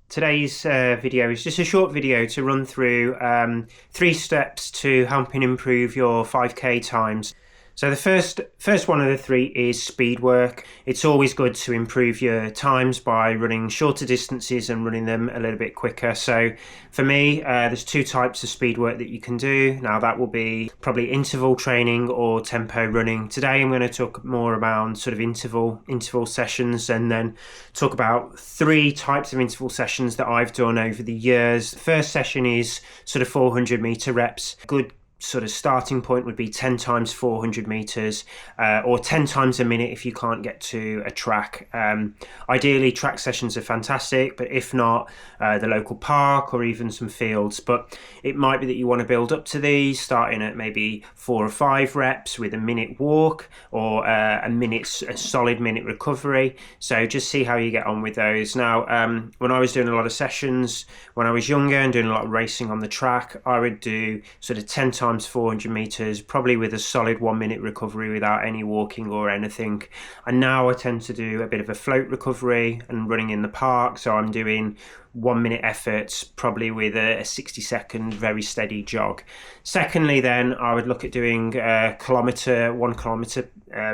Today's video is just a short video to run through 3 steps to helping improve your 5k times. So the first one of the 3 is speed work. It's always good to improve your times by running shorter distances and running them a little bit quicker. So for me, there's 2 types of speed work that you can do. Now that will be probably interval training or tempo running. Today I'm going to talk more about sort of interval sessions, and then talk about 3 types of interval sessions that I've done over the years. The first session is sort of 400 meter reps. Good sort of starting point would be 10 times 400 meters or 10 times a minute if you can't get to a track. Ideally track sessions are fantastic, but if not, the local park or even some fields. But it might be that you want to build up to these, starting at maybe 4 or 5 reps with a minute walk or a solid minute recovery. So just see how you get on with those. Now when I was doing a lot of sessions when I was younger and doing a lot of racing on the track, I would do sort of 10 times 400 meters, probably with a solid 1 minute recovery without any walking or anything. And now I tend to do a bit of a float recovery and running in the park, so I'm doing 1 minute efforts, probably with a 60-second very steady jog. Secondly, then I would look at doing 1 kilometer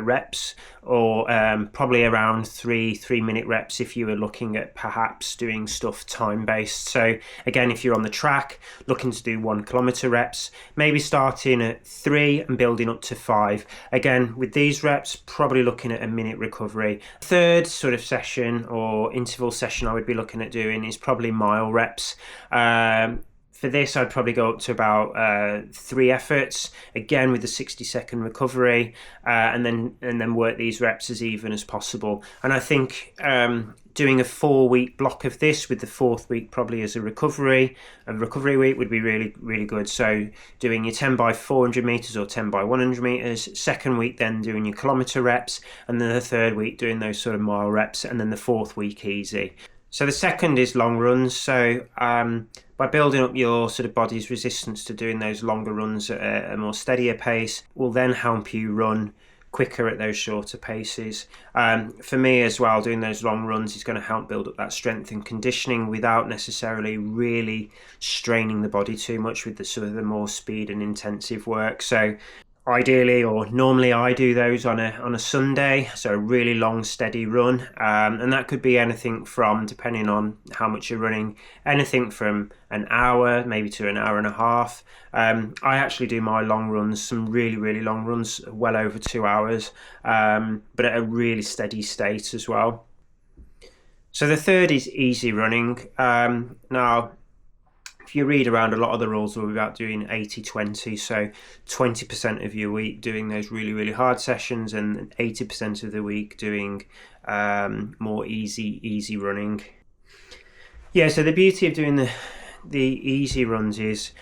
reps, or probably around 3 minute reps if you were looking at perhaps doing stuff time based. So again, if you're on the track looking to do 1 kilometer reps, maybe starting at 3 and building up to 5. Again, with these reps, probably looking at a minute recovery. Third sort of session or interval session I would be looking at doing is probably mile reps. For this, I'd probably go up to about 3 efforts, again with a 60-second recovery, and then work these reps as even as possible. And I think doing a 4-week block of this, with the 4th week probably as a recovery week, would be really, really good. So doing your 10 by 400 meters or 10 by 100 meters, second week then doing your kilometer reps, and then the 3rd week doing those sort of mile reps, and then the 4th week easy. So the second is long runs. So by building up your sort of body's resistance to doing those longer runs at a more steadier pace, will then help you run quicker at those shorter paces. For me as well, doing those long runs is going to help build up that strength and conditioning without necessarily really straining the body too much with the sort of the more speed and intensive work. So ideally, or normally, I do those on a Sunday, so a really long steady run, and that could be anything from, depending on how much you're running, anything from an hour maybe to an hour and a half. I actually do my long runs, some really, really long runs, well over 2 hours, but at a really steady state as well. So the third is easy running. Now, if you read around, a lot of the rules are about doing 80-20, so 20% of your week doing those really, really hard sessions, and 80% of the week doing more easy running. Yeah, so the beauty of doing the easy runs is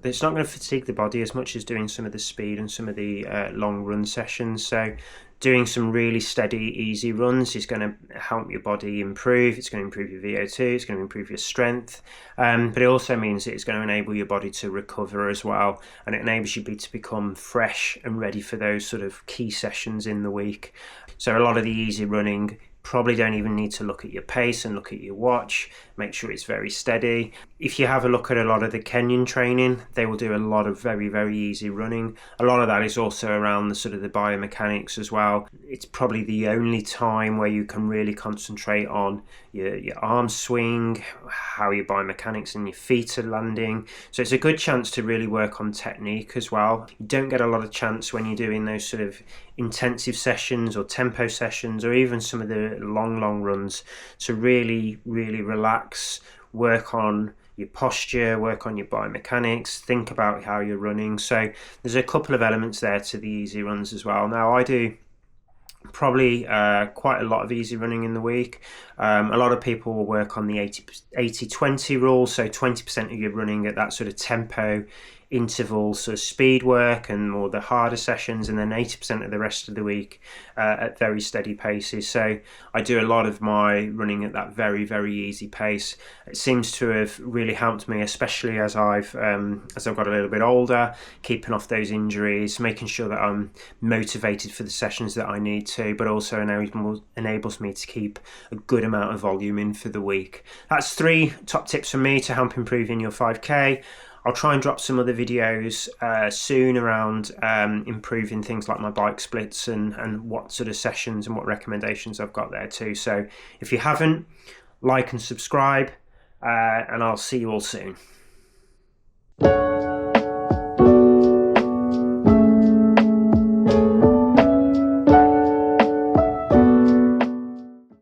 it's not going to fatigue the body as much as doing some of the speed and some of the long run sessions. So doing some really steady, easy runs is going to help your body improve. It's going to improve your VO2, it's going to improve your strength, but it also means that it's going to enable your body to recover as well, and it enables you to become fresh and ready for those sort of key sessions in the week. So a lot of the easy running, probably don't even need to look at your pace and look at your watch. Make sure it's very steady. If you have a look at a lot of the Kenyan training, they will do a lot of very, very easy running. A lot of that is also around the sort of the biomechanics as well. It's probably the only time where you can really concentrate on your arm swing, how your biomechanics and your feet are landing. So it's a good chance to really work on technique as well. You don't get a lot of chance when you're doing those sort of intensive sessions or tempo sessions, or even some of the long runs, to really, really relax, work on your posture, work on your biomechanics, think about how you're running. So there's a couple of elements there to the easy runs as well. Now, I do probably quite a lot of easy running in the week. A lot of people will work on the 80-20 rule, so 20% of your running at that sort of tempo intervals, so speed work and more the harder sessions, and then 80% of the rest of the week at very steady paces. So I do a lot of my running at that very, very easy pace. It seems to have really helped me, especially as I've got a little bit older, keeping off those injuries, making sure that I'm motivated for the sessions that I need to, but also enables me to keep a good amount of volume in for the week. That's 3 top tips for me to help improve in your 5K. I'll try and drop some other videos soon around improving things like my bike splits and what sort of sessions and what recommendations I've got there too. So if you haven't, like and subscribe, and I'll see you all soon.